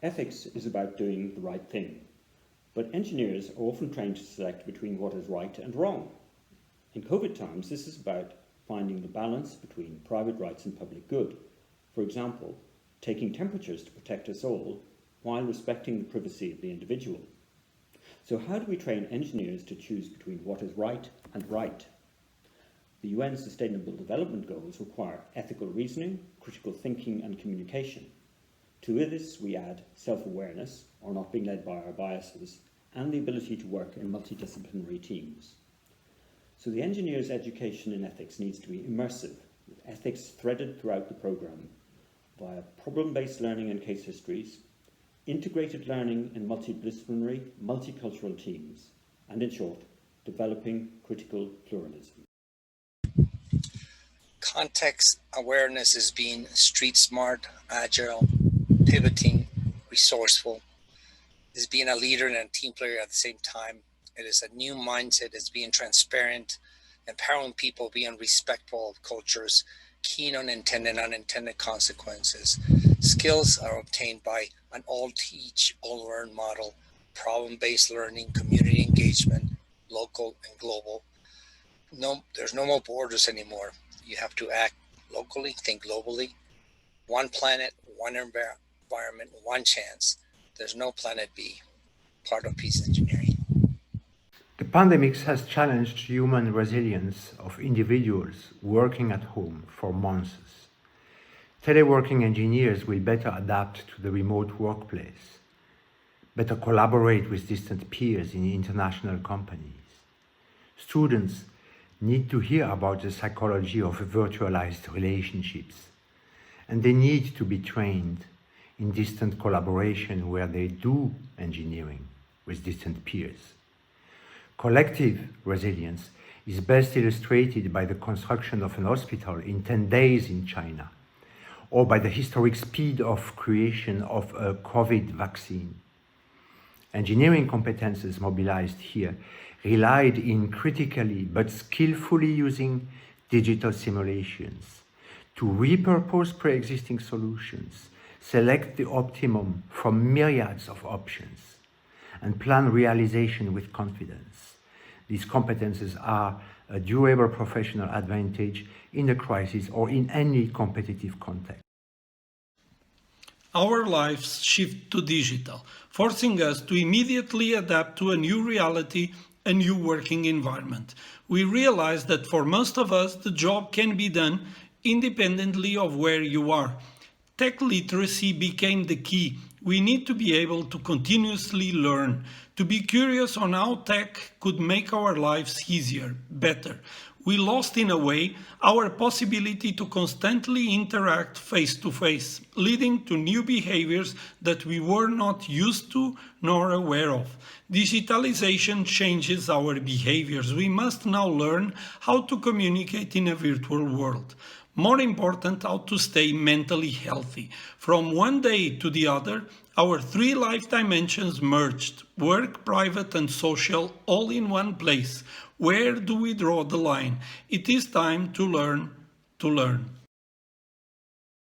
Ethics is about doing the right thing, but engineers are often trained to select between what is right and wrong. In COVID times, this is about finding the balance between private rights and public good. For example, taking temperatures to protect us all while respecting the privacy of the individual. So how do we train engineers to choose between what is right and right? The UN Sustainable Development Goals require ethical reasoning, critical thinking and communication. To this we add self-awareness, or not being led by our biases, and the ability to work in multidisciplinary teams. So the engineer's education in ethics needs to be immersive, with ethics threaded throughout the programme via problem-based learning and case histories, integrated learning in multidisciplinary, multicultural teams, and in short, developing critical pluralism. Context awareness is being street smart, agile, pivoting, resourceful. It is being a leader and a team player at the same time. It is a new mindset. It's being transparent, empowering people, being respectful of cultures, keen on intended and unintended consequences. Skills are obtained by an all teach, all learn model, problem-based learning, community engagement, local and global. No, there's no more borders anymore. You have to act locally, think globally. One planet, one environment, one chance. There's no planet B. Part of peace engineering. The pandemic has challenged human resilience of individuals working at home for months. Teleworking engineers will better adapt to the remote workplace, better collaborate with distant peers in international companies. Students need to hear about the psychology of virtualized relationships, and they need to be trained in distant collaboration where they do engineering with distant peers. Collective resilience is best illustrated by the construction of an hospital in 10 days in China, or by the historic speed of creation of a COVID vaccine. Engineering competences mobilized here relied in critically but skillfully using digital simulations to repurpose pre-existing solutions, select the optimum from myriads of options, and plan realization with confidence. These competences are a durable professional advantage in a crisis or in any competitive context. Our lives shift to digital, forcing us to immediately adapt to a new reality, a new working environment. We realize that for most of us, the job can be done independently of where you are. Tech literacy became the key. We need to be able to continuously learn, to be curious on how tech could make our lives easier, better. We lost, in a way, our possibility to constantly interact face-to-face, leading to new behaviors that we were not used to nor aware of. Digitalization changes our behaviors. We must now learn how to communicate in a virtual world. More important, how to stay mentally healthy. From one day to the other, our three life dimensions merged, work, private and social, all in one place. Where do we draw the line? It is time to learn to learn.